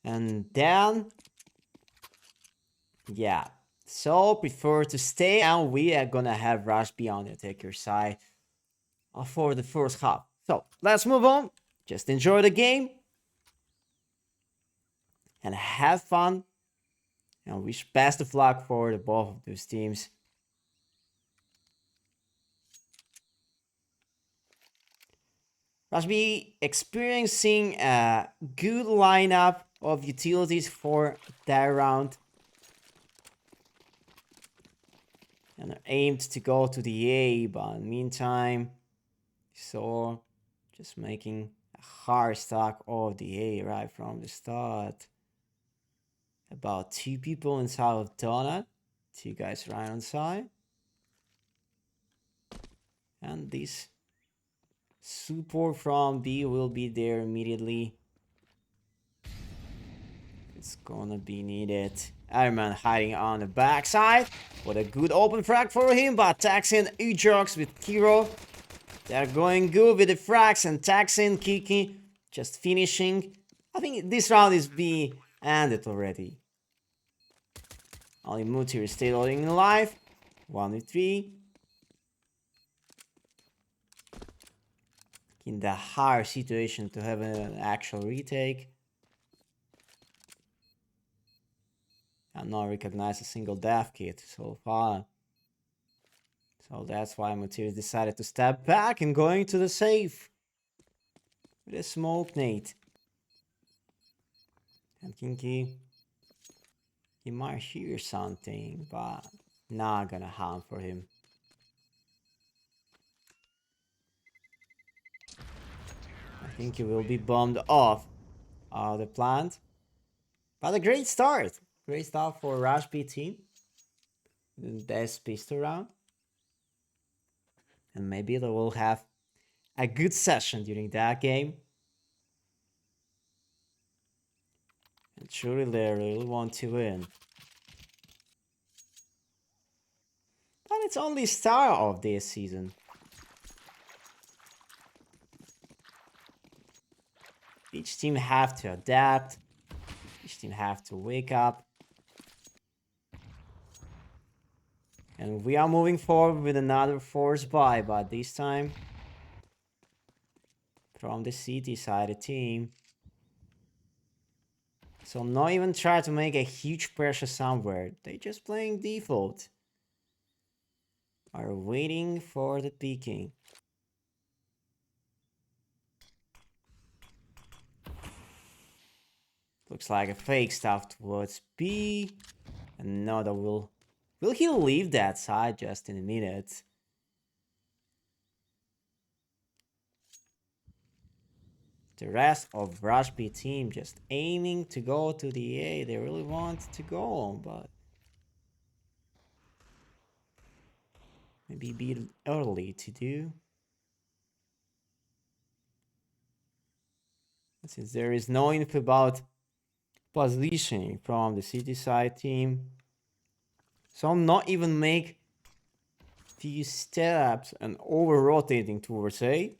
And then, yeah. So prefer to stay, and we are gonna have Rush B on the attacker side for the first half. So let's move on. Just enjoy the game and have fun. And wish best of luck for the both of those teams. Must be experiencing a good lineup of utilities for that round. And aimed to go to the A, but in the meantime, so just making a hard stock of the A right from the start. About 2 people inside of Donut, 2 guys right on side. And this support from B will be there immediately. It's gonna be needed. Iron Man hiding on the backside. What a good open frag for him, but taxing Ujox with Kiro. They're going good with the frags and taxing Kiki. Just finishing. I think this round is being ended already. Only Mutir is still holding alive. 1v3. In the hard situation to have an actual retake. And not recognize a single death kit so far. So that's why Mutir decided to step back and going to the safe. With a smoke nade. And Kinky, he might hear something, but not gonna harm for him. I think he will be bombed off the plant. But a great start. Great start for Rush B team. The best pistol round. And maybe they will have a good session during that game. And surely they really want to win. But it's only start of this season. Each team have to adapt. Each team have to wake up. And we are moving forward with another force buy, but this time from the city side team. So not even try to make a huge pressure somewhere. They just playing default. Are waiting for the peeking. Looks like a fake stuff towards B. Another will he leave that side just in a minute? The rest of Rush B team just aiming to go to the A. They really want to go, but maybe be early to do. Since there is no info about positioning from the city side team, so not even make few steps and over rotating towards A.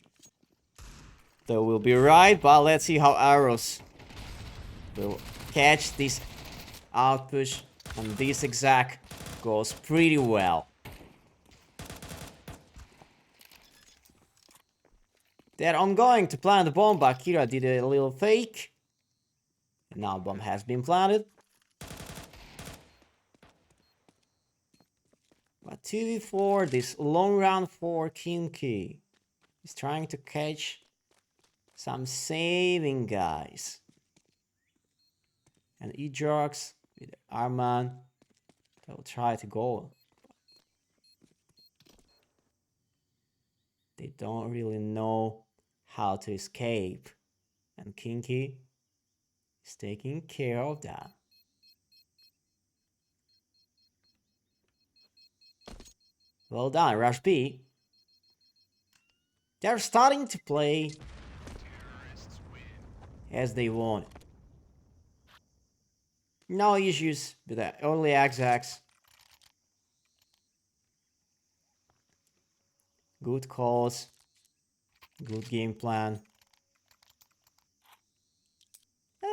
That will be right, but let's see how arrows will catch this outpush, and this exact goes pretty well. They're ongoing to plant the bomb, but Kira did a little fake. And now bomb has been planted. But 2v4, this long round for Kinky. He's trying to catch some saving guys. And Ejox with Arman, they'll try to go. They don't really know how to escape. And Kinky is taking care of that. Well done, Rush B. They're starting to play as they want. No issues with the early XX. Good calls. Good game plan.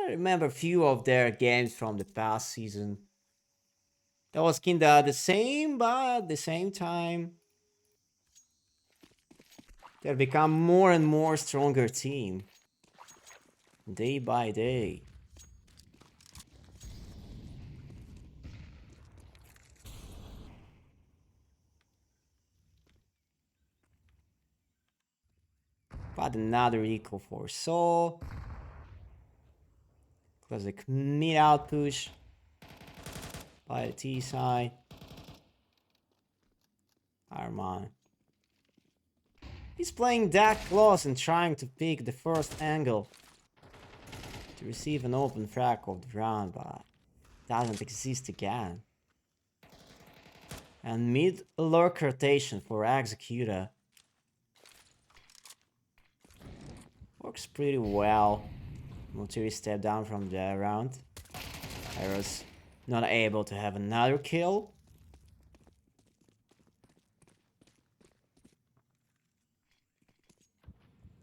I remember a few of their games from the past season. That was kinda the same, but at the same time, they've become more and more stronger team. Day by day. But another eco for Soul. Classic mid out push by the T side. Arman. He's playing that close and trying to pick the first angle to receive an open frag of the round, but doesn't exist again. And mid lurk rotation for Executor. Works pretty well. Multiri step down from the round. Eros not able to have another kill.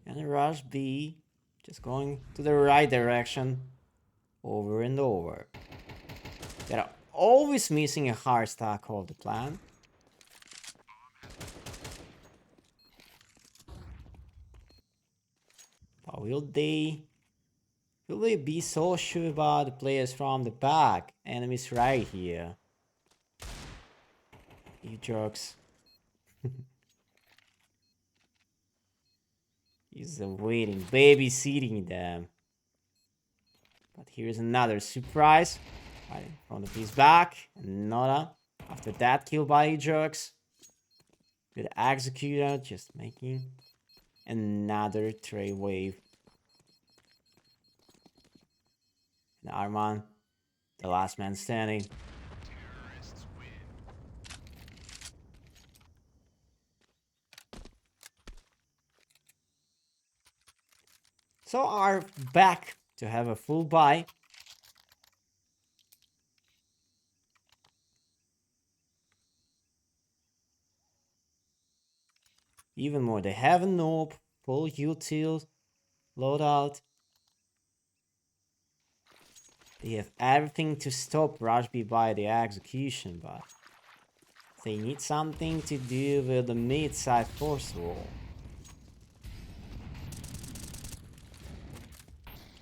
And Rush B just going to the right direction over and over. They're always missing a hard stack of the plan. But will they be so sure about the players from the back? Enemies right here. You jerks. He's waiting, babysitting them. But here's another surprise. Right in front of his back. Another. After that kill by jerks. With Executor just making another tray wave. And Arman, the last man standing. So are back to have a full buy. Even more, they have a nope, full util, loadout. They have everything to stop Rajbi by the execution, but they need something to do with the mid-side force wall.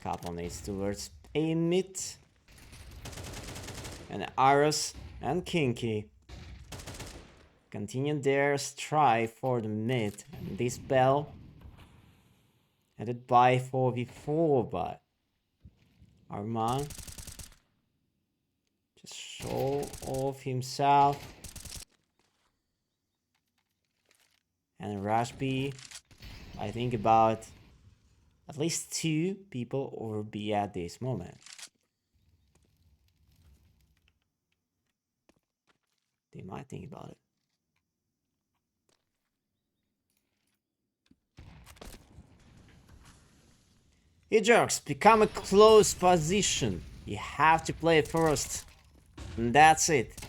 Couple needs towards a mid. And Aros and Kinky continue their strive for the mid. And this bell headed by 4v4, but Arman just show off himself. And Rashbi, I think about at least 2 people over B at this moment. They might think about it. Hey jerks, become a close position. You have to play first. And that's it.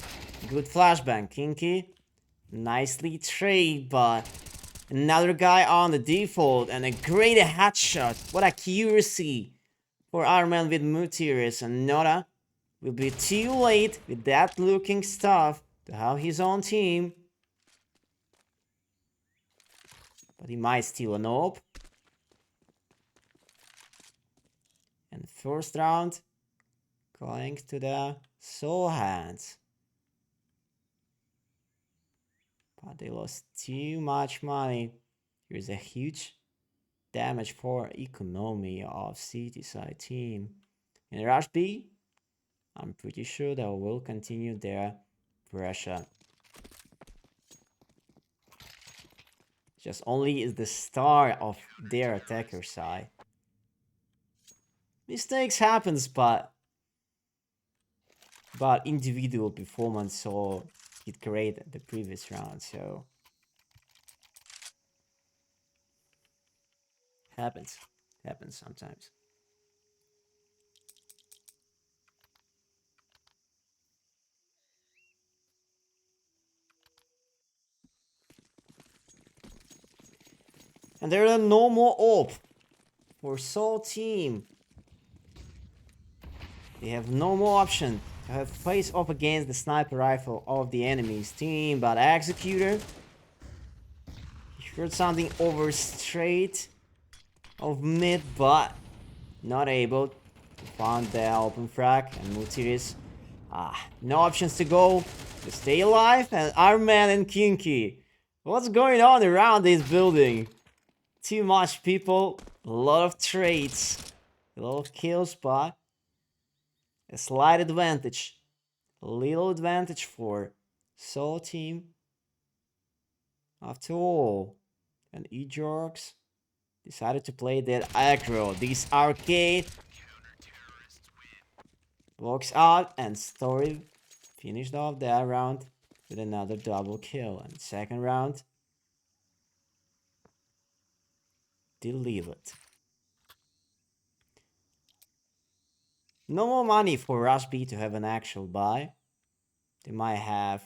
Good flashbang, Kinky. Nicely trade, but another guy on the default and a great headshot. What accuracy for our man with Mutiris, and Nora will be too late with that looking stuff to have his own team. But he might steal an AWP. And first round going to the Soul hands. But they lost too much money. Here's a huge damage for economy of city side team. In Rush B, I'm pretty sure they will continue their pressure. Just only is the start of their attacker side. Mistakes happens, but individual performance saw it great at the previous round, so happens sometimes. And there are no more AWP for Soul team. They have no more option to have face off against the sniper rifle of the enemy's team, but Executor, he heard something over straight of mid, but not able to find the open frag, and Mutiris, no options to go to stay alive, and Iron Man and Kinky. What's going on around this building? Too much people, a lot of trades, a lot of kills, but a slight advantage. A little advantage for Soul Team. After all, and E-Jorks decided to play that aggro. This arcade walks out, and Story finished off that round with another double kill. And second round, delivered. No more money for Rush B to have an actual buy. They might have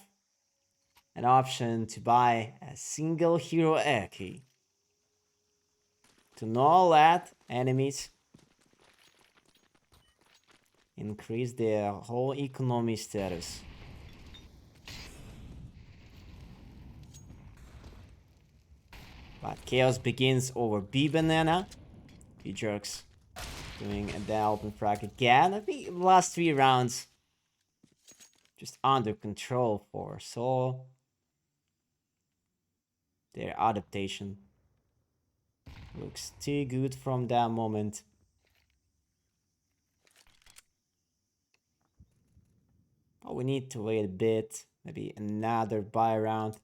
an option to buy a single hero Eki to not let enemies increase their whole economy status. But chaos begins over B banana. B jerks doing a open frag again. I think the last 3 rounds just under control for Soul. Their adaptation looks too good from that moment. But we need to wait a bit. Maybe another buy round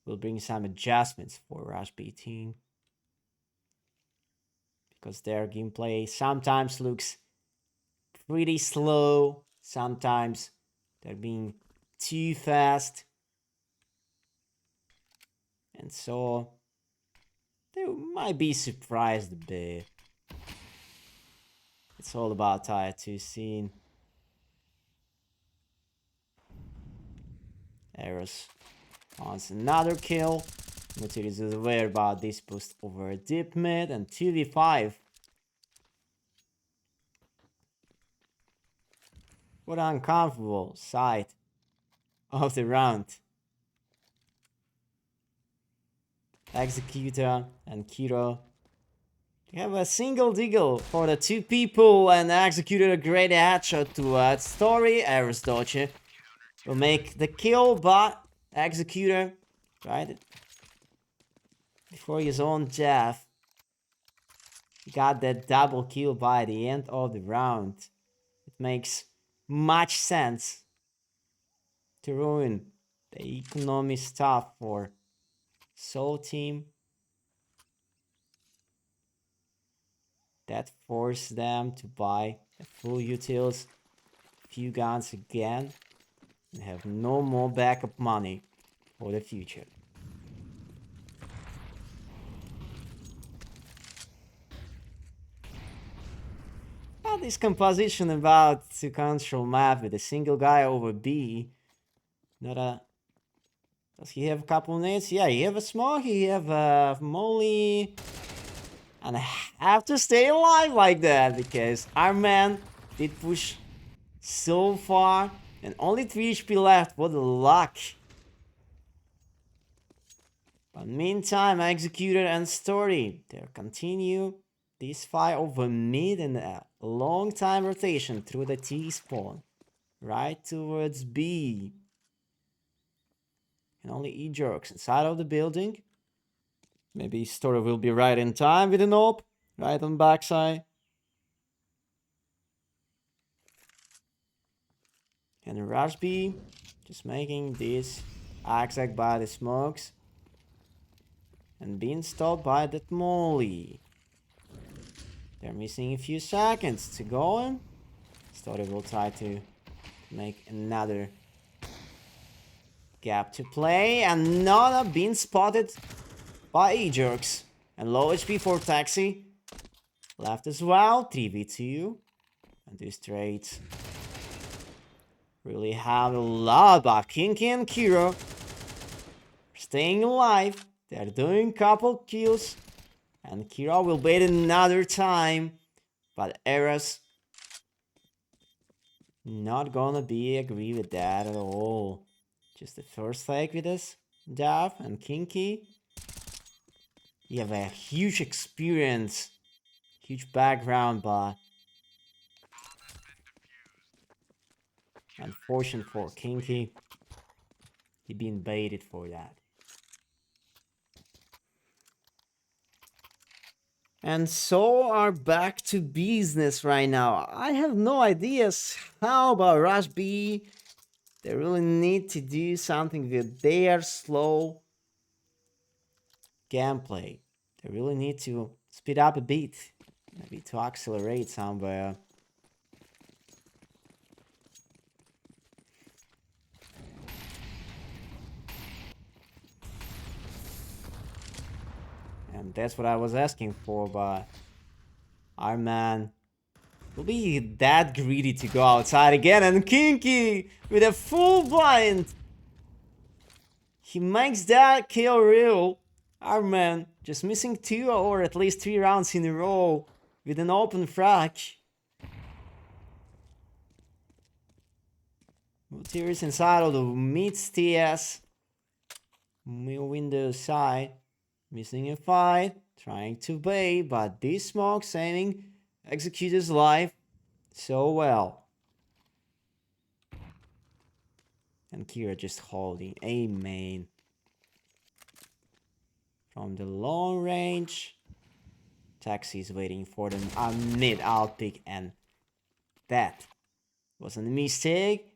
will bring some adjustments for Rush B team, because their gameplay sometimes looks pretty slow. Sometimes they're being too fast. And so they might be surprised a bit. It's all about Tier 2 scene. Eros wants another kill. Mutiris is aware about this boost over deep mid, and 2v5. What an uncomfortable sight of the round. Executor and Kiro, they have a single deagle for the 2 people, and executed a great headshot to Story. Eros Doce will make the kill, but Executor, right before his own death, he got that double kill by the end of the round. It makes much sense to ruin the economy stuff for Soul Team. That forced them to buy the full utils, few guns again, and have no more backup money for the future. Well, this composition about to control map with a single guy over B, not a... Does he have a couple nades? Yeah, he have a smoke, he have a molly. And I have to stay alive like that, because Iron Man did push so far, and only 3 HP left. What a luck. But meantime, Executor and Story, they continue this fight over mid and a long time rotation through the T spawn, right towards B. And only E-Jerks inside of the building. Maybe Story will be right in time with an AWP, right on backside. And Rush B just making this exact by the smokes and being stopped by that molly. They're missing a few seconds to go in. Story will try to make another gap to play, and not being spotted by E-Jerks. And low HP for Taxi. Left as well, 3v2. And these trades really have a lot about Kinky and Kiro. Staying alive. They're doing couple kills. And Kiro will wait another time. But Eros Not gonna be agree with that at all. Just the first leg with this Dav and Kinky. You have a huge experience, huge background, but unfortunate for Kinky, he been baited for that. And so are back to business right now. I have no ideas how about Rush B. They really need to do something with their slow gameplay. They really need to speed up a bit, maybe to accelerate somewhere. And that's what I was asking for, but our man will be that greedy to go outside again, and Kinky with a full blind. He makes that kill real. Our man just missing 2 or at least 3 rounds in a row with an open frag. Multiris inside of the mid TS. Window side. Missing a fight. Trying to bait, but this smoke saving Executor's life so well. And Kira just holding a main. From the long range. Taxi is waiting for the mid out pick, and that wasn't a mistake.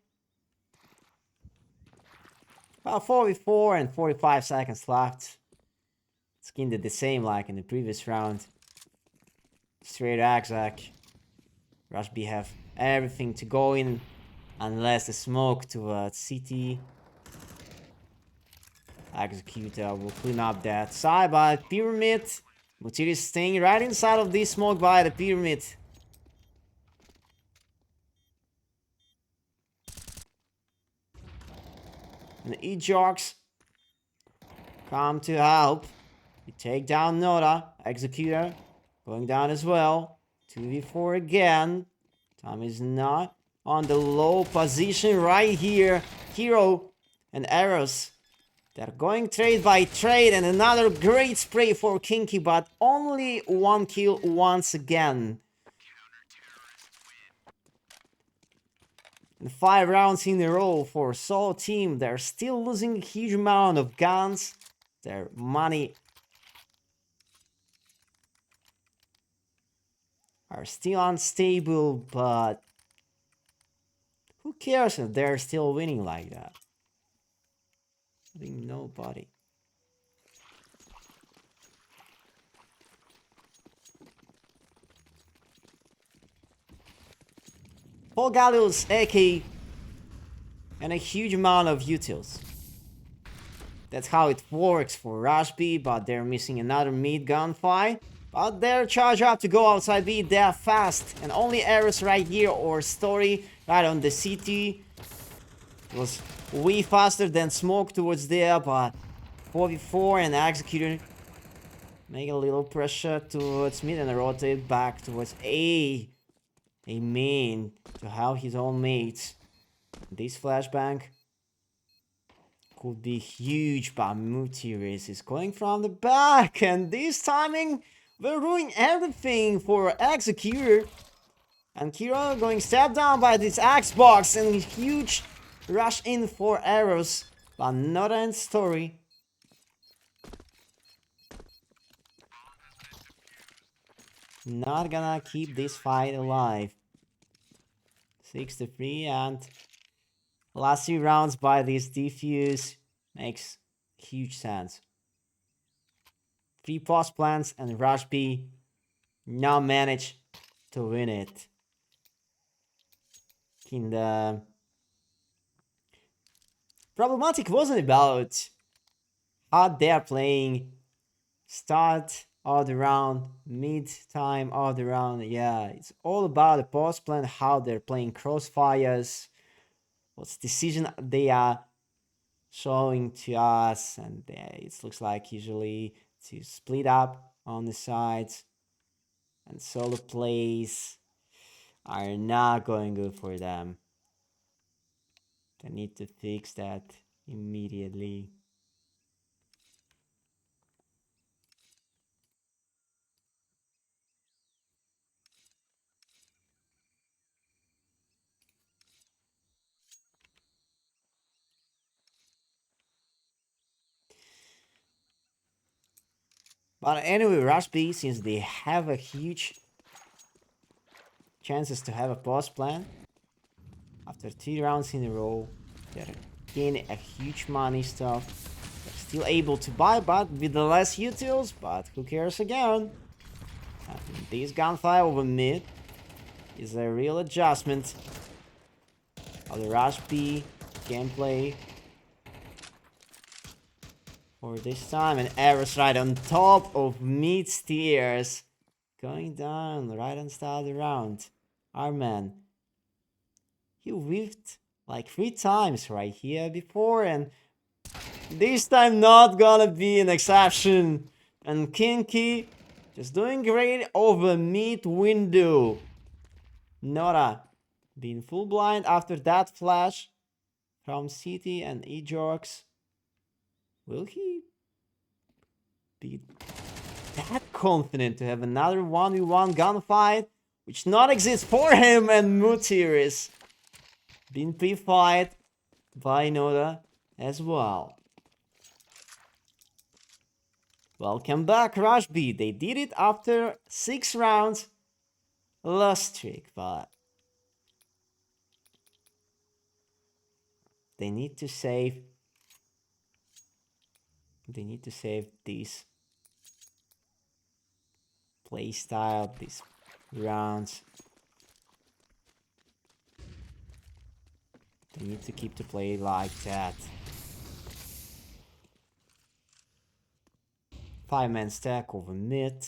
About 44 and 45 seconds left. It's kind of the same like in the previous round. Straight Axac. Rush B have everything to go in unless the smoke towards CT. Executor will clean up that side by pyramid. Mutiri is staying right inside of this smoke by the pyramid. And the E-Jogs come to help. You take down Noda. Executor going down as well. 2v4 again. Time is not on the low position right here. Hero and Arrows. They're going trade by trade, and another great spray for Kinky, but only 1 kill once again. And 5 rounds in a row for Soul Team. They're still losing a huge amount of guns. Their money are still unstable, but who cares if they're still winning like that? I think nobody. Paul Gallows, AK, and a huge amount of utils. That's how it works for Rush B, but they're missing another mid gunfight. But they're charged up to go outside B, they're fast. And only errors right here or Story right on the CT. It was way faster than Smoke towards there, but 4v4 and Executor make a little pressure towards mid and rotate back towards A. A main to help his own mates. This flashbang could be huge, but Mutiris is going from the back, and this timing will ruin everything for Executor. And Kira going step down by this Xbox, and huge rush in for arrows, but not end Story. Not gonna keep this fight alive. 6-3, and last 3 rounds by this defuse makes huge sense. 3 post plants and Rush B now manage to win it. In the problematic wasn't about how they're playing start of the round, mid time of the round. Yeah, it's all about the post plant, how they're playing crossfires, what's decision they are showing to us, and it looks like usually to split up on the sides, and solo plays are not going good for them. I need to fix that immediately. But anyway, Rush B, since they have a huge chances to have a post plan, after 3 rounds in a row, they're gaining a huge money stuff. They're still able to buy, but with the less utils, but who cares again? This gunfire over mid is a real adjustment of the Rush B gameplay for this time. And Eros right on top of mid stairs, going down right on start of the round. Our man, he whiffed like 3 times right here before, and this time not gonna be an exception. And Kinky just doing great over mid window. Nora being full blind after that flash from City and Ejorks. Will he be that confident to have another 1v1 gunfight, which not exists for him? And Mutir is being pre-fight by Nora as well. Welcome back, Rush B. They did it after 6 rounds. Lost streak, but they need to save. They need to save this playstyle, these rounds. They need to keep the play like that. 5-man stack over mid.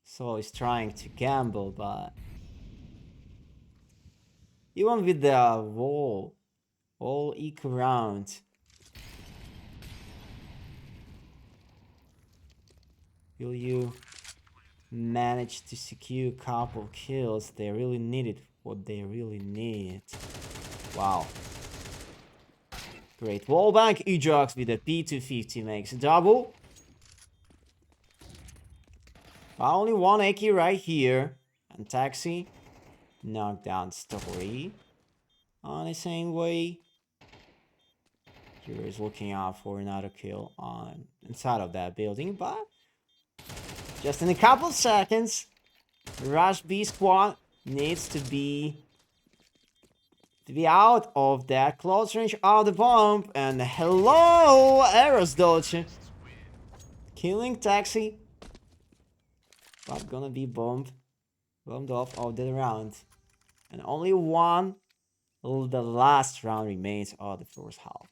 So he's trying to gamble, but even with the wall, all equal round, will you manage to secure a couple kills? They really needed what they really need. Wow. Great wallbang. Ejox with a P250 makes a double. Only 1 AK right here. And Taxi knocked down Story on the same way. Here is looking out for another kill on inside of that building, but just in a couple seconds, Rush B squad needs to be out of that close range of the bomb. And hello, Eros Dolce, killing Taxi, but gonna be bombed off of the round. And only one, the last round remains of the first half.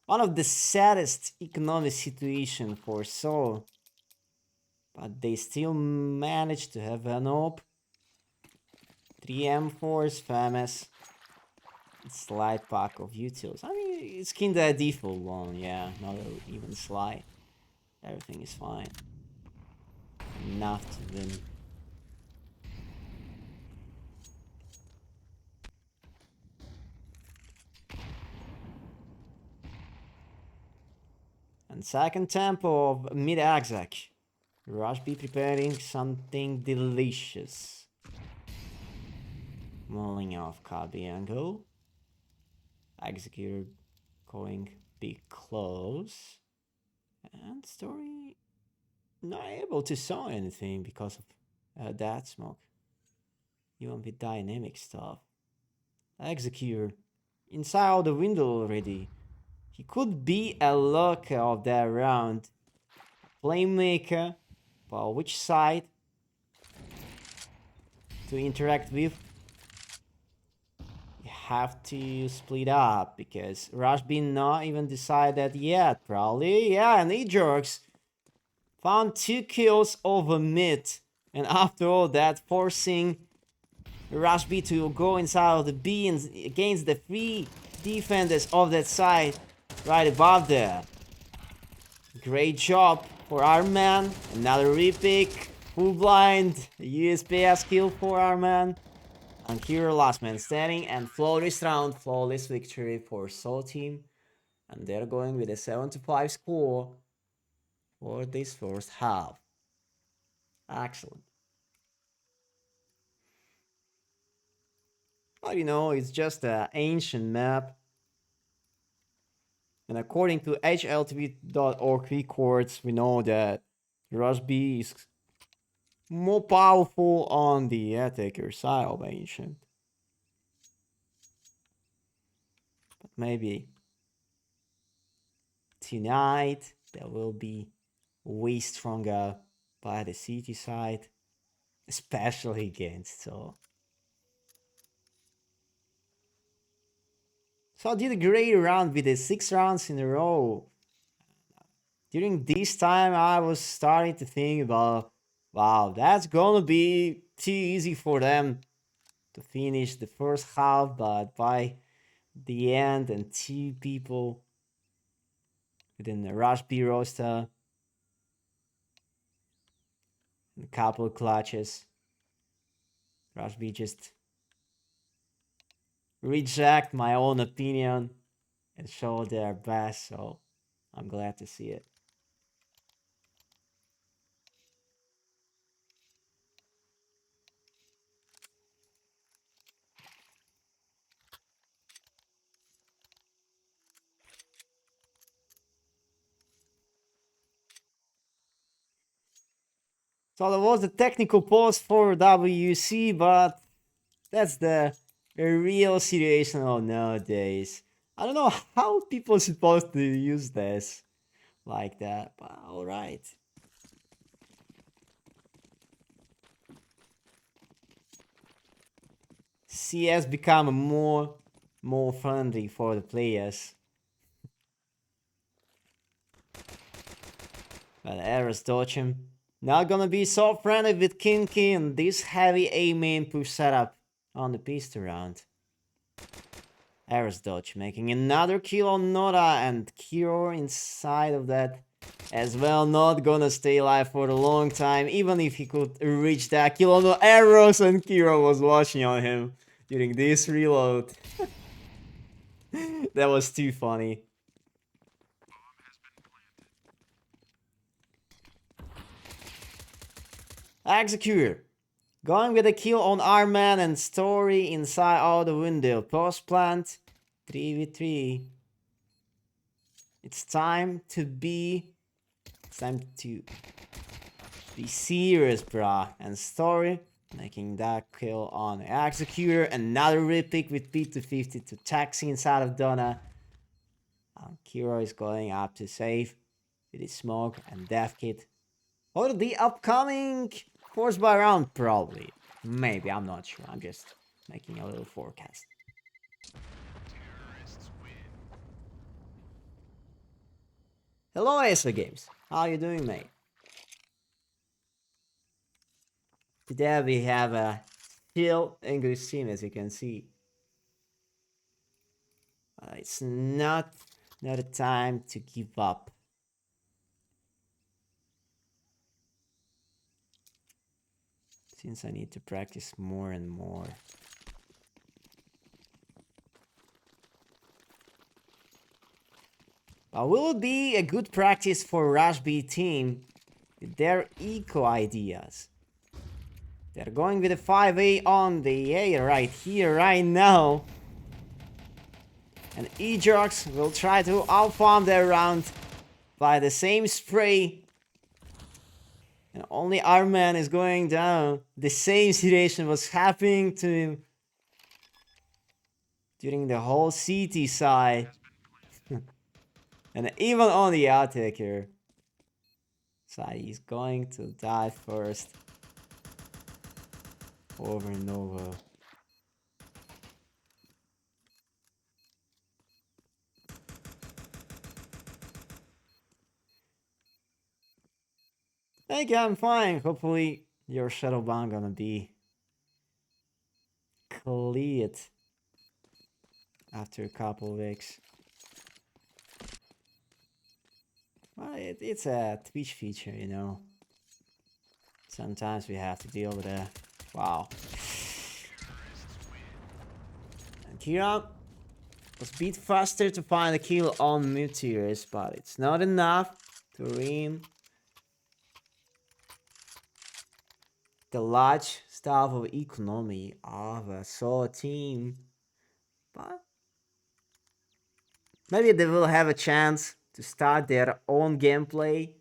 One of the saddest economic situation for Seoul, but they still managed to have an op. 3 M4s, famous, slight pack of utils. I mean, it's kinda a default one, yeah, not even slight. Everything is fine. Enough to win. And second tempo of mid-exec. Rush be preparing something delicious. Mulling off copy angle. Executor going big close. And Story not able to saw anything because of that smoke. Even with dynamic stuff. Executor inside the window already. He could be a lurker of that round. Playmaker, but which side to interact with? You have to split up because Rush B not even decided that yet, probably. Yeah, and Ejorks found 2 kills over mid. And after all that, forcing Rush B to go inside of the B and against the 3 defenders of that side right above there. Great job for our man. Another repick. Full blind. USPS kill for our man. And here, last man standing. And flawless round. Flawless victory for SAW team. And they're going with a 7-5 score for this first half. Excellent. Well, you know, it's just an ancient map. And according to HLTV.org records, we know that Rush B is more powerful on the attacker side of Ancient. But maybe tonight they will be way stronger by the city side, especially against SAW. So I did a great round with the 6 rounds in a row. During this time, I was starting to think about, wow, that's gonna be too easy for them to finish the first half, but by the end, and 2 people within the Rush B roster, and a couple of clutches, Rush B just reject my own opinion and show their best, so I'm glad to see it. So there was a technical pause for WC, but that's the real situation of nowadays. I don't know how people supposed to use this like that, but alright. CS become more friendly for the players. But Eris dodge him. Not gonna be so friendly with Kinky and this heavy A main push setup on the pistol round. Eris dodge making another kill on Nora, and Kiro inside of that as well. Not gonna stay alive for a long time, even if he could reach that kill on the arrows, and Kiro was watching on him during this reload. That was too funny. Executor. Going with a kill on our man and Story inside out the window. Post plant. 3v3. It's time to be serious, brah. And Story making that kill on Executor. Another repick with P250 to taxi inside of Donna. Kiro is going up to save with his smoke and death kit. Or the upcoming force by round, probably. Maybe, I'm not sure. I'm just making a little forecast. Hello, ASA Games. How you doing, mate? Today we have a still English team, as you can see. It's not a time to give up. Since I need to practice more and more. Will it be a good practice for Rush B team with their eco ideas? They're going with a 5A on the A right here, right now. And Ejox will try to outfarm their round by the same spray. And only our man is going down. The same situation was happening to him during the whole CT side. And even on the attacker side, he's going to die first. Over and over. Thank you, I'm fine. Hopefully your shadow ban gonna be cleared after a couple of weeks. Well, it's a Twitch feature, you know. Sometimes we have to deal with that. Wow. And Kira was a bit faster to find a kill on Meteors, but it's not enough to win the large stuff of economy of a solo team. But maybe they will have a chance to start their own gameplay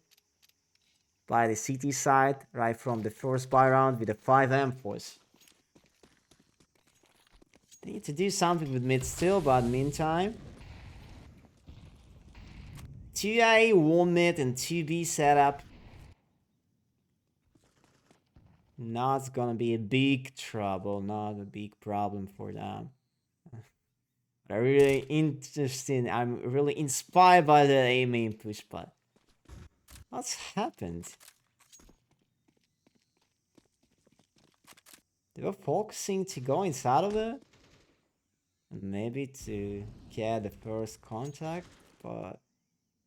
by the city side right from the first buy round with a 5M force. They need to do something with mid still, but meantime, 2A, 1 mid, and 2B setup. Not gonna be a big trouble, not a big problem for them. But I'm really interested, I'm really inspired by the A main push, but what's happened? They were focusing to go inside of it, and maybe to get the first contact, but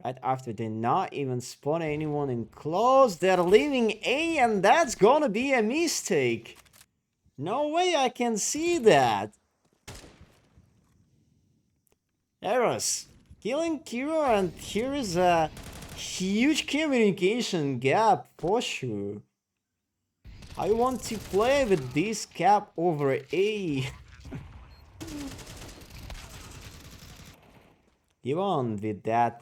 right after they not even spawn anyone in close, they're leaving A, and that's gonna be a mistake. No way I can see that. Eros killing Kira, and here is a huge communication gap for sure. I want to play with this cap over A. Even with that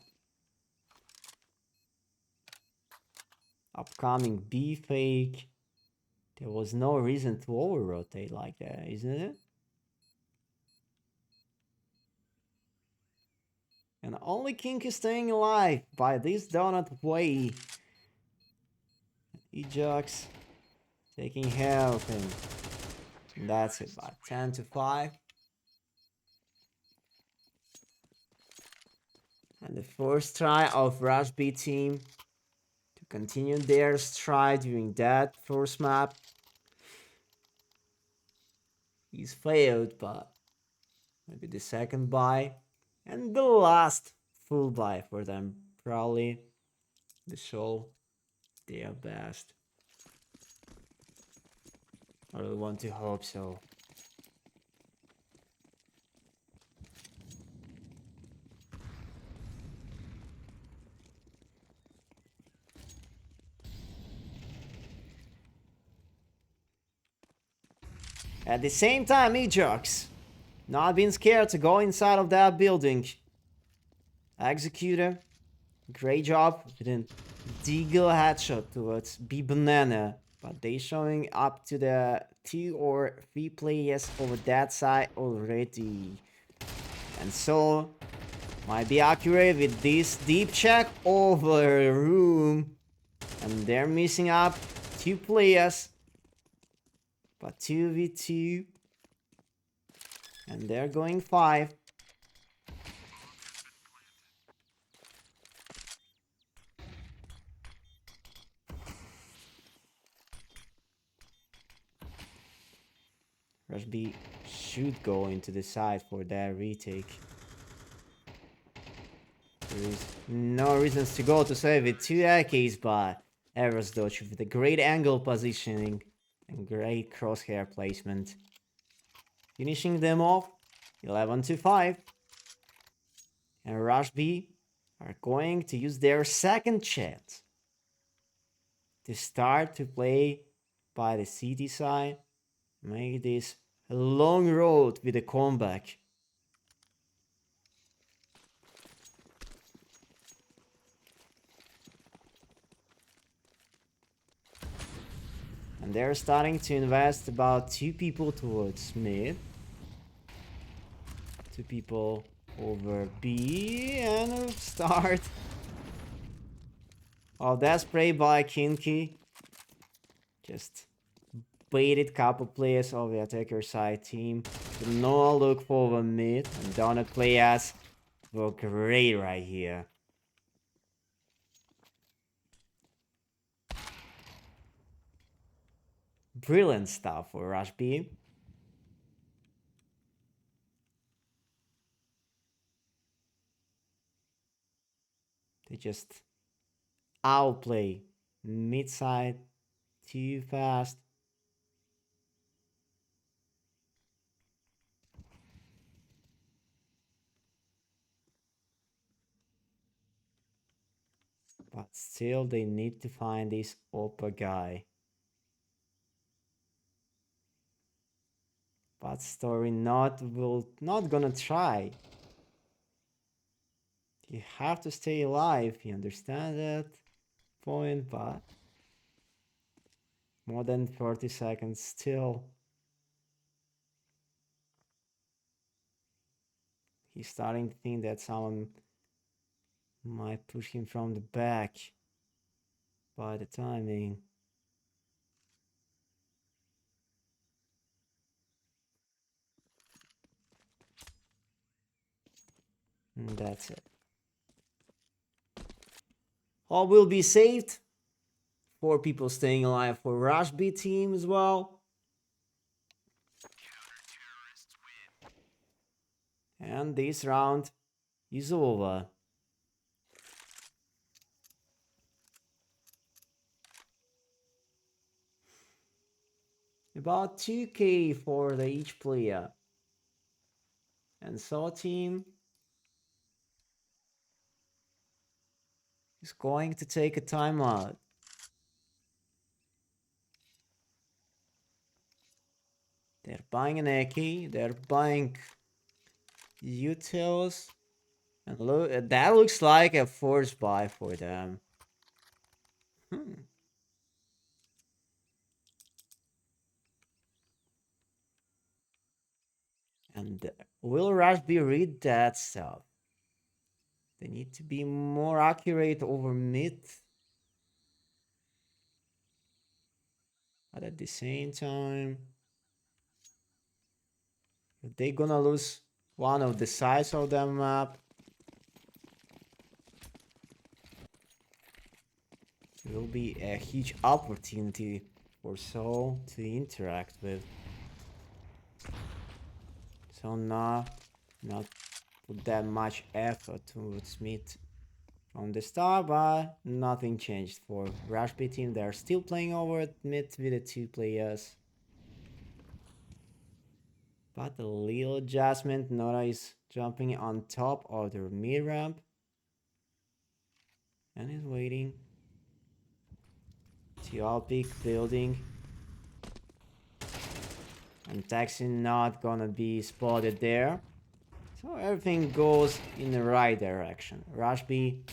upcoming B fake, there was no reason to over rotate like that, isn't it? And only King is staying alive by this donut way. Ejox taking health, and that's it, by 10 to 5. And the first try of Rush B team to continue their stride during that first map is failed, but maybe the second buy and the last full buy for them. Probably the show their best. I really want to hope so. At the same time, Ejox not being scared to go inside of that building. Executor, great job with a deagle headshot towards B Banana, but they showing up to the 2 or 3 players over that side already. And so might be accurate with this deep check over room, and they're missing up 2 players, but 2v2, and they're going 5. Rush B should go into the side for that retake. There is no reasons to go to save it. 2 AKs, but Eros dodge with a great angle positioning and great crosshair placement. Finishing them off 11 to 5. And Rush B are going to use their second chance to start to play by the city side. Make this a long road with a comeback. And they're starting to invest about 2 people towards mid. 2 people over B, and a start. Oh, that spray by Kinky. Just baited couple players of the attacker side team. No look for the mid, and Donut players were great right here. Brilliant stuff for Rush B. They just outplay. Mid side too fast. But still they need to find this upper guy. But Story not gonna try. You have to stay alive, you understand that point, but more than 30 seconds still. He's starting to think that someone might push him from the back by the timing. And that's it. All will be saved. 4 people staying alive for Rush B team as well. And this round is over. About 2k for each player. And SAW team is going to take a timeout. They're buying an Eki, they're buying utils, and look, that looks like a force buy for them. And will Rush be read that stuff? They need to be more accurate over mid. But at the same time, if they're gonna lose one of the sides of the map, it will be a huge opportunity for SAW to interact with. So not put that much effort towards mid from the start, but nothing changed for Rush B team. They're still playing over at mid with the 2 players. But a little adjustment. Nora is jumping on top of the mid ramp and is waiting. Teopic building. And Taxi not gonna be spotted there. So everything goes in the right direction. Rush B.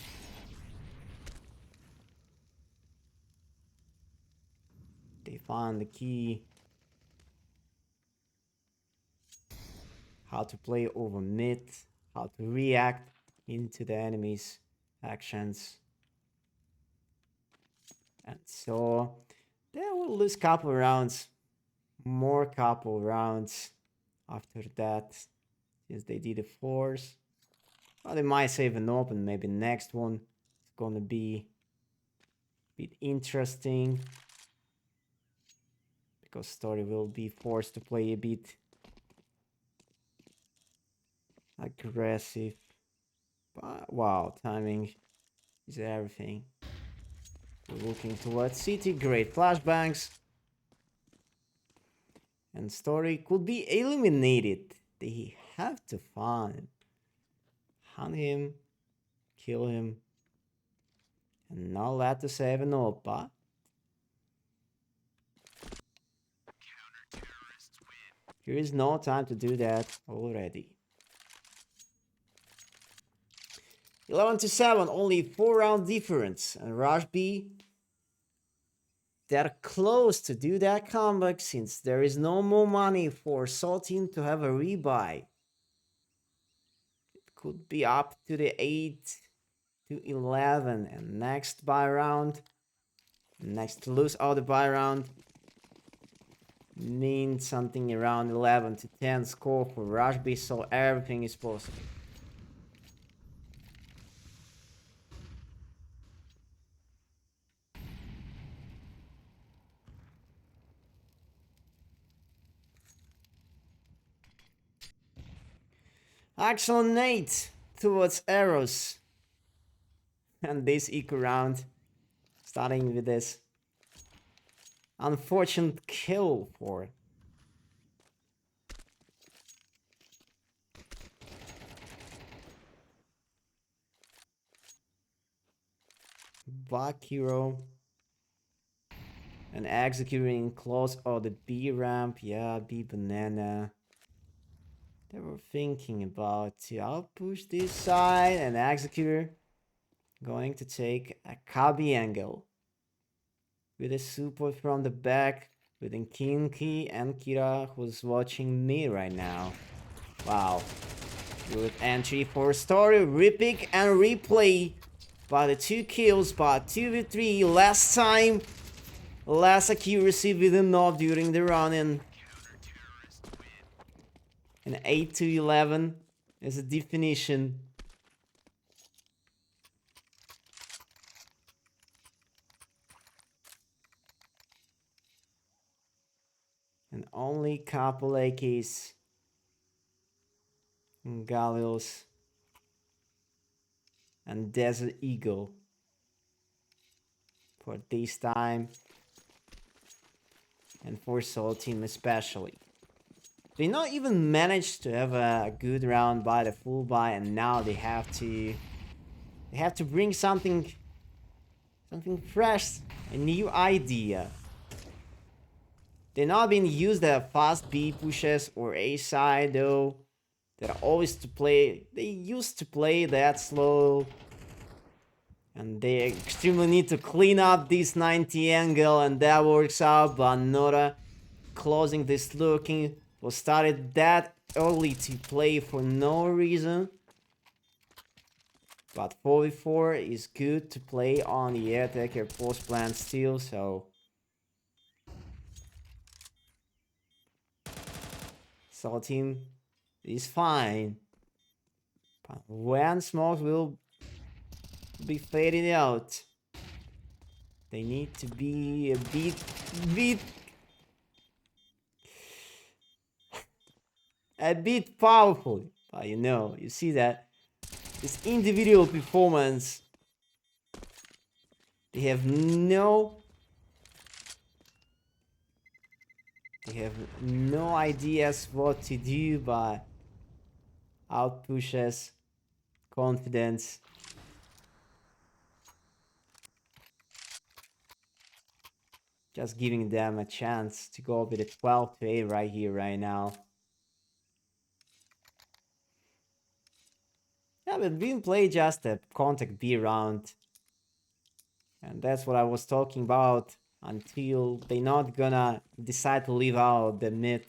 They found the key. How to play over mid. How to react into the enemy's actions. And so they will lose couple rounds. More couple rounds after that. Since they did a force. Well, they might save an open. Maybe next one is gonna be a bit interesting. Because Story will be forced to play a bit aggressive. But wow, timing is everything. We're looking towards City, great flashbangs. And Story could be eliminated. They have to find, hunt him, kill him, and not let to save an Opa. Here is no time to do that already. 11-7, only 4-round difference. And Rush B, they're close to do that comeback since there is no more money for SAW team to have a rebuy. It could be up to the 8-11, and next buy round, next to lose out the buy round, means something around 11-10 score for Rush B, so everything is possible. Excellent Nate towards arrows. And this eco round Starting with this unfortunate kill for Bakiro. And executing close. Oh, the B ramp. Yeah, B banana. They were thinking about, I'll push this side, and executor going to take a Kabi angle with a support from the back with Kinki and Kira, who's watching me right now. Wow. Good entry for story, repick and replay by the 2 kills, but 2v3 last time. Last accuracy with a nod during the run, and an 8 to 11 is a definition. And only couple AKs. Gallios and Desert Eagle for this time, and for Soul Team especially. They not even managed to have a good round by the full buy, and now they have to bring something fresh, a new idea. They're not being used at fast B pushes or A side though. They used to play that slow. And they extremely need to clean up this 90 angle, and that works out, but Nora closing this looking was started that early to play for no reason. But 4v4 is good to play on the attacker post plant still, so Soul Team is fine. But when smokes will be fading out, they need to be a bit powerful. But you see that this individual performance, they have no ideas what to do, but out pushes, confidence. Just giving them a chance to go with a 12 to 8 right here, right now. Yeah, but we didn't play just a contact B round. And that's what I was talking about until they not gonna decide to leave out the mid.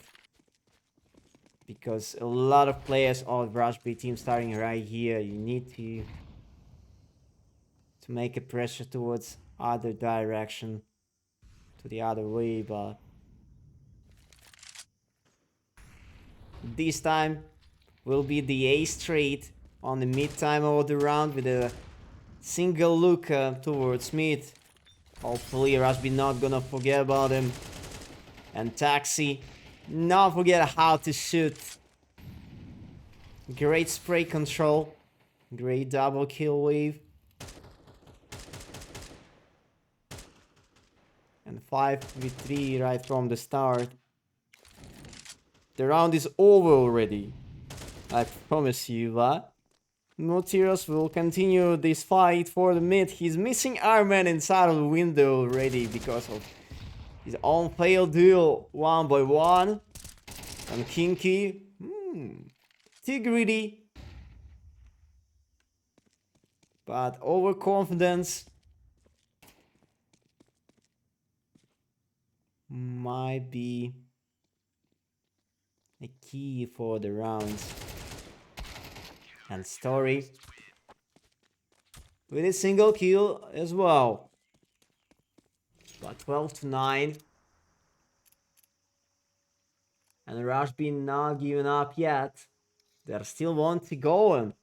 Because a lot of players of Rush B team starting right here. You need to make a pressure towards other direction. To the other way, but this time will be the A straight on the mid time of the round with a single look towards mid. Hopefully Rashby not gonna forget about him. And Taxi, not forget how to shoot. Great spray control. Great double kill wave. And 5v3 right from the start. The round is over already. I promise you that. Nautilus will continue this fight for the mid. He's missing Ironman inside of the window already because of his own failed duel 1-by-1. And Kinky, too greedy. But overconfidence might be a key for the rounds. And Story with a single kill as well. But 12 to 9. And Rashby not giving up yet. They still want to go. And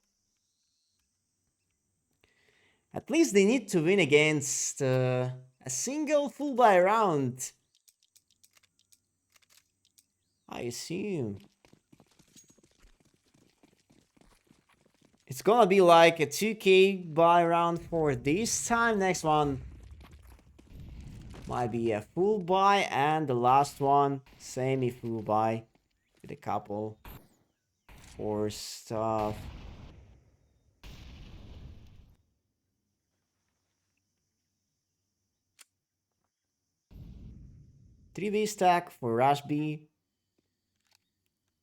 at least they need to win against a single full buy round, I assume. It's gonna be like a 2k buy round for this time. Next one Might be a full buy, and the last one, semi full buy with a couple for stuff. Three-way stack for Rush B.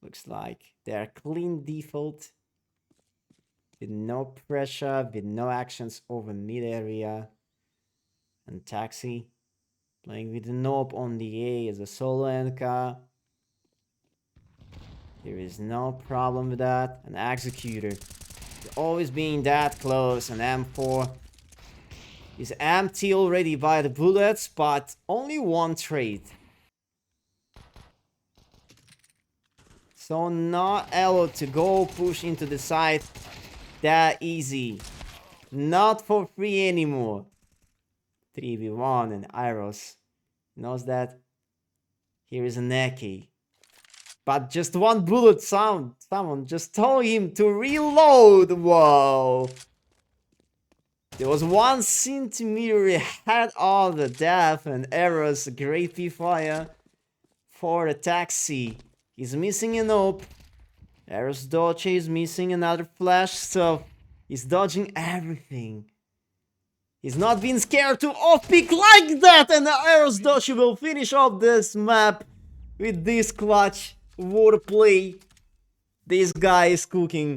Looks like they're clean default with no pressure, with no actions over mid area. And Taxi playing with the knob on the A as a solo NK. There is no problem with that. An Executor. Always being that close. An M4 is empty already by the bullets, but only one trade. So not able to go push into the side that easy. Not for free anymore. 3v1 and Iros knows that. Here is a Neki. But just one bullet sound. Someone just told him to reload. Whoa. There was 1 centimeter ahead of the death, and Eros, great P-fire for the Taxi. He's missing an op. Eros dodge is missing another flash, so he's dodging everything. He's not being scared to off-pick like that, and Eros dodge will finish off this map with this clutch wordplay. This guy is cooking.